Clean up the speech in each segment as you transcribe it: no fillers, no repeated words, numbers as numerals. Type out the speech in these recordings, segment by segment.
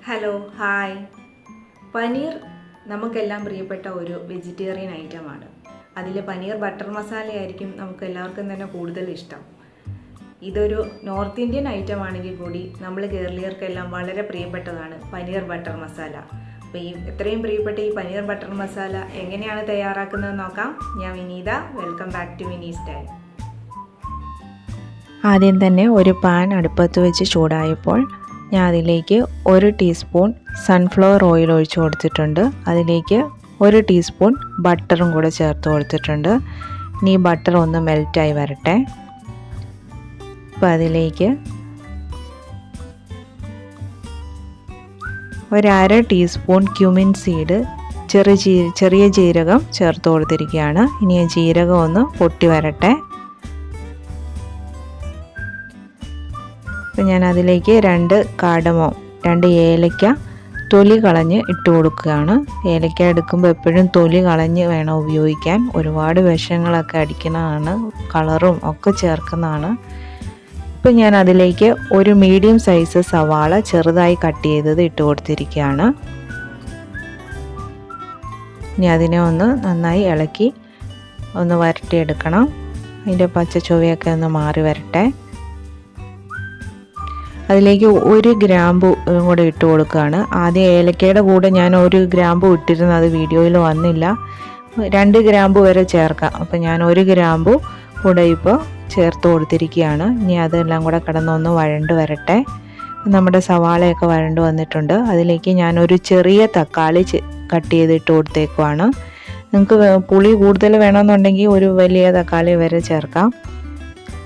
Hello hi. Paneer നമുക്കെല്ലാം പ്രിയപ്പെട്ട ഒരു വെജിറ്റേറിയൻ ഐറ്റമാണ്. അതിൽ പനീർ ബട്ടർ മസാലയായിരിക്കും നമുക്ക് എല്ലാവർക്കും തന്നെ കൂടുതൽ ഇഷ്ടം. ഇതൊരു നോർത്ത് ഇന്ത്യൻ ഐറ്റം ആണെങ്കിൽ കൂടി നമ്മൾ കേരളീയർക്കെല്ലാം വളരെ പ്രിയപ്പെട്ടതാണ് പനീർ ബട്ടർ മസാല. അപ്പോൾ എത്രയും പ്രിയപ്പെട്ട ഈ പനീർ ബട്ടർ മസാല എങ്ങനെയാണ് തയ്യാറാക്കുന്നത് നോക്കാം. ഞാൻ വിനീത. വെൽക്കം ബാക്ക് ടു വിനീസ്ഡൈൻ. ആദ്യം തന്നെ ഒരു പാൻ അടുപ്പത്ത് വെച്ച് ചൂടായപ്പോൾ ഞാൻ അതിലേക്ക് 1 ടീസ്പൂൺ സൺഫ്ലവർ ഓയിൽ ഒഴിച്ചു കൊടുത്തിട്ടുണ്ട്. അതിലേക്ക് 1 ടീസ്പൂൺ ബട്ടറും കൂടെ ചേർത്ത് കൊടുത്തിട്ടുണ്ട്. ഇനി ബട്ടർ ഒന്ന് മെൽറ്റായി വരട്ടെ. അപ്പോൾ അതിലേക്ക് 1/2 ടീസ്പൂൺ ക്യുമിൻ സീഡ് ചെറിയ ജീരകം ചേർത്ത് കൊടുത്തിരിക്കുകയാണ്. ഇനി ആ ജീരകം ഒന്ന് പൊട്ടി വരട്ടെ. അപ്പോൾ ഞാൻ അതിലേക്ക് 2 കാടമോ 2 ഏലക്ക തൊലി കളഞ്ഞ് ഇട്ട് കൊടുക്കുകയാണ്. ഏലക്ക എടുക്കുമ്പോൾ എപ്പോഴും തൊലി കളഞ്ഞ് വേണം ഉപയോഗിക്കാൻ. ഒരുപാട് വിഷങ്ങളൊക്കെ അടിക്കുന്നതാണ്, കളറും ഒക്കെ ചേർക്കുന്നതാണ്. ഇപ്പോൾ ഞാൻ അതിലേക്ക് ഒരു മീഡിയം സൈസ് സവാള ചെറുതായി കട്ട് ചെയ്തത് ഇട്ട് കൊടുത്തിരിക്കുകയാണ്. ഇനി അതിനെ ഒന്ന് നന്നായി ഇളക്കി ഒന്ന് വരട്ടിയെടുക്കണം. അതിൻ്റെ പച്ച ചുവയൊക്കെ ഒന്ന് മാറി വരട്ടെ. അതിലേക്ക് 1 ഗ്രാമ്പു കൂടെ ഇട്ട് കൊടുക്കുകയാണ്. ആദ്യം ഏലക്കയുടെ കൂടെ ഞാൻ 1 ഗ്രാമ്പു ഇട്ടിരുന്നു, അത് വീഡിയോയിൽ വന്നില്ല. 2 ഗ്രാമ്പു വരെ ചേർക്കാം. അപ്പോൾ ഞാൻ 1 ഗ്രാമ്പു കൂടെ ഇപ്പോൾ ചേർത്ത് കൊടുത്തിരിക്കുകയാണ്. ഇനി അതെല്ലാം കൂടെ കിടന്നൊന്ന് വഴണ്ട് വരട്ടെ. നമ്മുടെ സവാളയൊക്കെ വഴണ്ട് വന്നിട്ടുണ്ട്. അതിലേക്ക് ഞാൻ ഒരു ചെറിയ തക്കാളി കട്ട് ചെയ്തിട്ട് കൊടുത്തേക്കുവാണ്. നിങ്ങൾക്ക് പുളി കൂടുതൽ വേണമെന്നുണ്ടെങ്കിൽ ഒരു വലിയ തക്കാളി വരെ ചേർക്കാം.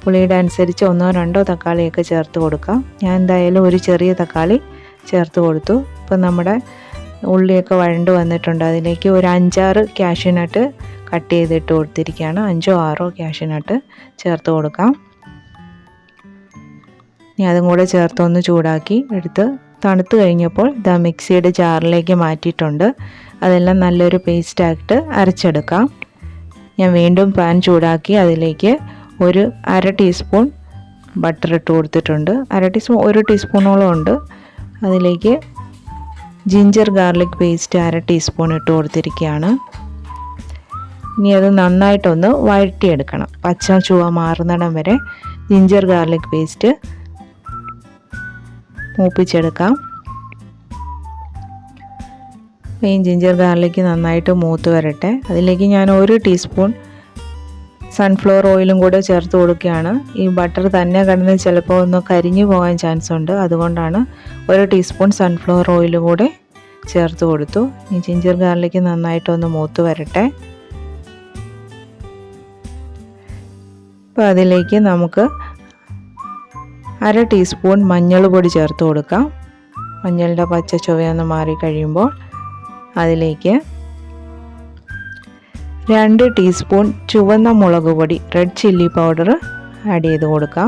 പുളിയുടെ അനുസരിച്ച് 1-2 തക്കാളിയൊക്കെ ചേർത്ത് കൊടുക്കാം. ഞാൻ എന്തായാലും ഒരു ചെറിയ തക്കാളി ചേർത്ത് കൊടുത്തു. ഇപ്പം നമ്മുടെ ഉള്ളിയൊക്കെ വഴണ്ട് വന്നിട്ടുണ്ട്. അതിലേക്ക് ഒരു 5-6 കാഷ്യൂനട്ട് കട്ട് ചെയ്തിട്ട് കൊടുത്തിരിക്കുകയാണ്. 5-6 കാഷ്യൂനട്ട് ചേർത്ത് കൊടുക്കാം. ഇനി അതും കൂടെ ചേർത്തൊന്ന് ചൂടാക്കി എടുത്ത് തണുത്ത് കഴിഞ്ഞപ്പോൾ ഇതാ മിക്സിയുടെ ജാറിലേക്ക് മാറ്റിയിട്ടുണ്ട്. അതെല്ലാം നല്ലൊരു പേസ്റ്റായിട്ട് അരച്ചെടുക്കാം. ഞാൻ വീണ്ടും പാൻ ചൂടാക്കി അതിലേക്ക് ഒരു 1/2 ടീസ്പൂൺ ബട്ടർ ഇട്ട് കൊടുത്തിട്ടുണ്ട്. 1 ടീസ്പൂണോളം ഉണ്ട്. അതിലേക്ക് ജിഞ്ചർ ഗാർലിക് പേസ്റ്റ് 1/2 ടീസ്പൂൺ ഇട്ട് കൊടുത്തിരിക്കുകയാണ്. ഇനി അത് നന്നായിട്ടൊന്ന് വഴറ്റിയെടുക്കണം. പച്ച ചുവ മാറുന്നിടം വരെ ജിഞ്ചർ ഗാർലിക് പേസ്റ്റ് മൂപ്പിച്ചെടുക്കാം. ഈ ജിഞ്ചർ ഗാർലിക് നന്നായിട്ട് മൂത്ത് വരട്ടെ. അതിലേക്ക് ഞാൻ 1 ടീസ്പൂൺ സൺഫ്ലവർ ഓയിലും കൂടെ ചേർത്ത് കൊടുക്കുകയാണ്. ഈ ബട്ടർ തന്നെ കിടന്ന് ചിലപ്പോൾ ഒന്ന് കരിഞ്ഞു പോകാൻ ചാൻസ് ഉണ്ട്. അതുകൊണ്ടാണ് 1 ടീസ്പൂൺ സൺഫ്ലവർ ഓയിൽ കൂടെ ചേർത്ത് കൊടുത്തു. ഈ ജിഞ്ചർ ഗാർലിക്ക് നന്നായിട്ടൊന്ന് മൂത്ത് വരട്ടെ. അപ്പോൾ അതിലേക്ക് നമുക്ക് 1/2 ടീസ്പൂൺ മഞ്ഞൾ പൊടി ചേർത്ത് കൊടുക്കാം. മഞ്ഞളുടെ പച്ച ചുവയൊന്ന് മാറി കഴിയുമ്പോൾ അതിലേക്ക് 2 ടീസ്പൂൺ ചുവന്ന മുളക് പൊടി റെഡ് ചില്ലി പൗഡർ ആഡ് ചെയ്ത് കൊടുക്കാം.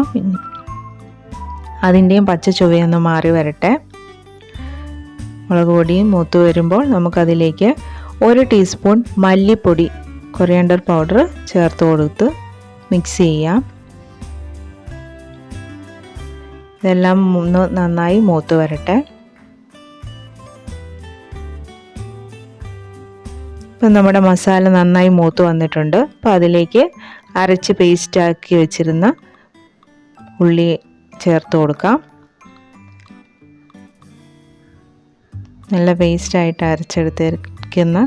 അതിൻ്റെയും പച്ച ചുവയൊന്ന് മാറി വരട്ടെ. മുളക് പൊടിയും മൂത്ത് വരുമ്പോൾ നമുക്കതിലേക്ക് 1 ടീസ്പൂൺ മല്ലിപ്പൊടി കൊറിയാണ്ടർ പൗഡർ ചേർത്ത് കൊടുത്ത് മിക്സ് ചെയ്യാം. ഇതെല്ലാം ഒന്ന് നന്നായി മൂത്ത് വരട്ടെ. ഇപ്പം നമ്മുടെ മസാല നന്നായി മൂത്ത് വന്നിട്ടുണ്ട്. അപ്പോൾ അതിലേക്ക് അരച്ച് പേസ്റ്റാക്കി വെച്ചിരുന്ന ഉള്ളി ചേർത്ത് കൊടുക്കാം. നല്ല പേസ്റ്റായിട്ട് അരച്ചെടുത്തിരിക്കുന്ന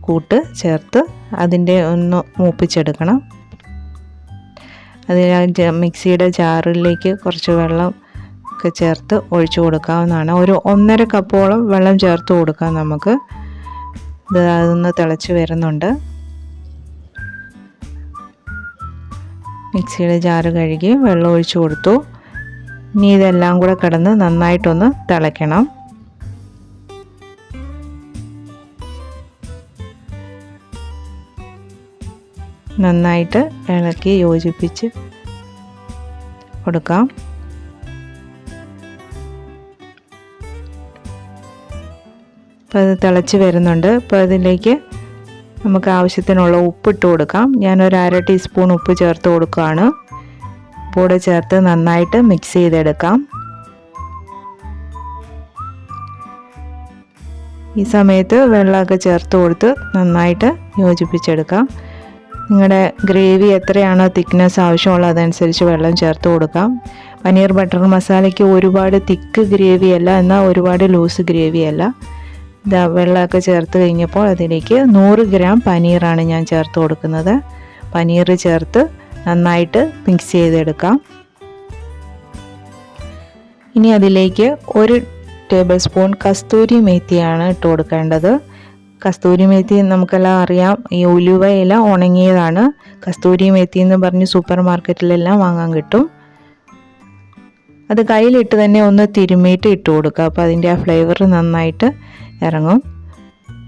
കൂട്ട് ചേർത്ത് അതിൻ്റെ ഒന്ന് മൂപ്പിച്ചെടുക്കണം. അതിന് മിക്സിയുടെ ജാറിലേക്ക് കുറച്ച് വെള്ളം ഒക്കെ ചേർത്ത് ഒഴിച്ചു കൊടുക്കാവുന്നതാണ്. ഒരു 1.5 കപ്പോളം വെള്ളം ചേർത്ത് കൊടുക്കാം നമുക്ക്. അതൊന്ന് തിളച്ച് വരുന്നുണ്ട്. മിക്സിയുടെ ജാറ് കഴുകി വെള്ളം ഒഴിച്ചു കൊടുത്തു. ഇനി ഇതെല്ലാം കൂടെ കിടന്ന് നന്നായിട്ടൊന്ന് തിളയ്ക്കണം. നന്നായിട്ട് ഇളക്കി യോജിപ്പിച്ച് കൊടുക്കാം. അപ്പോൾ അത് തിളച്ച് വരുന്നുണ്ട്. അപ്പോൾ അതിലേക്ക് നമുക്ക് ആവശ്യത്തിനുള്ള ഉപ്പിട്ട് കൊടുക്കാം. ഞാനൊരു 1/2 ടീസ്പൂൺ ഉപ്പ് ചേർത്ത് കൊടുക്കുകയാണ്. കൂടെ ചേർത്ത് നന്നായിട്ട് മിക്സ് ചെയ്തെടുക്കാം. ഈ സമയത്ത് വെള്ളമൊക്കെ ചേർത്ത് കൊടുത്ത് നന്നായിട്ട് യോജിപ്പിച്ചെടുക്കാം. നിങ്ങളുടെ ഗ്രേവി എത്രയാണോ തിക്നെസ് ആവശ്യമുള്ളത് അതനുസരിച്ച് വെള്ളം ചേർത്ത് കൊടുക്കാം. പനീർ ബട്ടർ മസാലയ്ക്ക് ഒരുപാട് തിക്ക് ഗ്രേവി അല്ല, എന്നാൽ ഒരുപാട് ലൂസ് ഗ്രേവി അല്ല. ഇതാ വെള്ളമൊക്കെ ചേർത്ത് കഴിഞ്ഞപ്പോൾ അതിലേക്ക് 100 ഗ്രാം പനീറാണ് ഞാൻ ചേർത്ത് കൊടുക്കുന്നത്. പനീർ ചേർത്ത് നന്നായിട്ട് മിക്സ് ചെയ്തെടുക്കാം. ഇനി അതിലേക്ക് 1 ടേബിൾ സ്പൂൺ കസ്തൂരി മേത്തിയാണ് ഇട്ട് കൊടുക്കേണ്ടത്. കസ്തൂരി മേത്തി നമുക്കെല്ലാം അറിയാം, ഈ ഉലുവ ഇല ഉണങ്ങിയതാണ്. കസ്തൂരി മേത്തി എന്ന് പറഞ്ഞ് സൂപ്പർ മാർക്കറ്റിലെല്ലാം വാങ്ങാൻ കിട്ടും. അത് കയ്യിലിട്ട് തന്നെ ഒന്ന് തിരുമ്മിയിട്ട് ഇട്ട് കൊടുക്കുക. അപ്പോൾ അതിൻ്റെ ആ ഫ്ലേവർ നന്നായിട്ട് ഇറങ്ങും.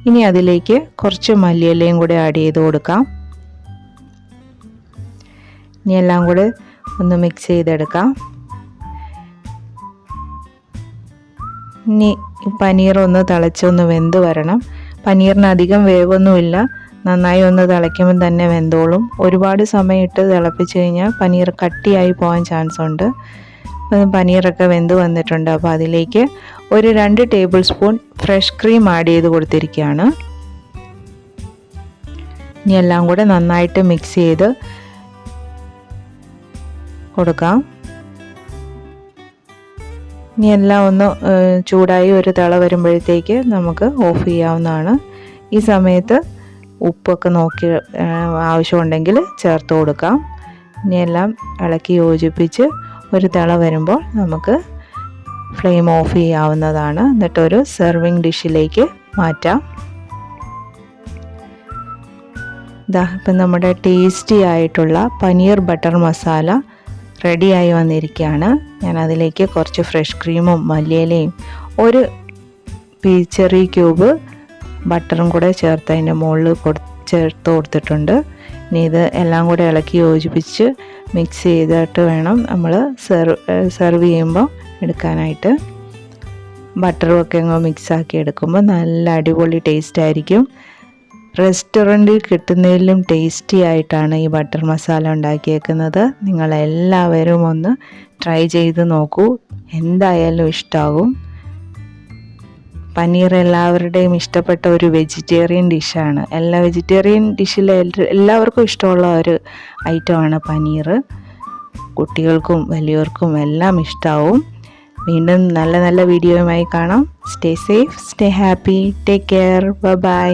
ഇനി അതിലേക്ക് കുറച്ച് മല്ലിയിലയും കൂടെ ആഡ് ചെയ്ത് കൊടുക്കാം. ഇനി എല്ലാം കൂടെ ഒന്ന് മിക്സ് ചെയ്തെടുക്കാം. ഇനി പനീർ ഒന്ന് തിളച്ചൊന്ന് വെന്ത് വരണം. പനീറിന് അധികം വേവൊന്നുമില്ല, നന്നായി ഒന്ന് തിളയ്ക്കുമ്പോൾ തന്നെ വെന്തോളും. ഒരുപാട് സമയം ഇട്ട് തിളപ്പിച്ച് കഴിഞ്ഞാൽ പനീർ കട്ടിയായി പോകാൻ ചാൻസ് ഉണ്ട്. പനീറൊക്കെ വെന്ത് വന്നിട്ടുണ്ട്. അപ്പോൾ അതിലേക്ക് 2 table spoon fresh cream add ചെയ്ത് കൊടുത്തിരിക്കുകയാണ്. ഇനി എല്ലാം കൂടെ നന്നായിട്ട് മിക്സ് ചെയ്ത് കൊടുക്കാം. ഇനി എല്ലാം ഒന്ന് ചൂടായി ഒരു തിള വരുമ്പോഴത്തേക്ക് നമുക്ക് ഓഫ് ചെയ്യാവുന്നതാണ്. ഈ സമയത്ത് ഉപ്പൊക്കെ നോക്കി ആവശ്യമുണ്ടെങ്കിൽ ചേർത്ത് കൊടുക്കാം. ഇനി എല്ലാം ഇളക്കി യോജിപ്പിച്ച് ഒരു തിള വരുമ്പോൾ നമുക്ക് ഫ്ലെയിം ഓഫ് ചെയ്യാവുന്നതാണ്. എന്നിട്ടൊരു സെർവിങ് ഡിഷിലേക്ക് മാറ്റാം. ഇപ്പം നമ്മുടെ ടേസ്റ്റി ആയിട്ടുള്ള പനീർ ബട്ടർ മസാല റെഡിയായി വന്നിരിക്കുകയാണ്. ഞാൻ അതിലേക്ക് കുറച്ച് ഫ്രഷ് ക്രീമും മല്ലിയിലയും 1 ചെറി ക്യൂബ് ബട്ടറും കൂടെ ചേർത്ത് അതിൻ്റെ മുകളിൽ ചേർത്ത് കൊടുത്തിട്ടുണ്ട്. ഇനി ഇത് എല്ലാം കൂടെ ഇളക്കി യോജിപ്പിച്ച് മിക്സ് ചെയ്തിട്ട് വേണം നമ്മൾ സെർവ് ചെയ്യുമ്പോൾ എടുക്കാനായിട്ട്. ബട്ടറും ഒക്കെ അങ്ങ് മിക്സാക്കി എടുക്കുമ്പോൾ നല്ല അടിപൊളി ടേസ്റ്റ് ആയിരിക്കും. റെസ്റ്റോറൻറ്റിൽ കിട്ടുന്നതിലും ടേസ്റ്റി ആയിട്ടാണ് ഈ ബട്ടർ മസാല ഉണ്ടാക്കിയേക്കുന്നത്. നിങ്ങളെല്ലാവരും ഒന്ന് ട്രൈ ചെയ്ത് നോക്കൂ, എന്തായാലും ഇഷ്ടമാകും. പനീർ എല്ലാവരുടെയും ഇഷ്ടപ്പെട്ട ഒരു വെജിറ്റേറിയൻ ഡിഷാണ്. വെജിറ്റേറിയൻ ഡിഷിൽ എല്ലാവർക്കും ഇഷ്ടമുള്ള ഒരു ഐറ്റമാണ് പനീർ. കുട്ടികൾക്കും വലിയവർക്കും എല്ലാം ഇഷ്ടമാവും. വീണ്ടും നല്ല നല്ല വീഡിയോയുമായി കാണാം. Stay safe, stay happy, take care, by.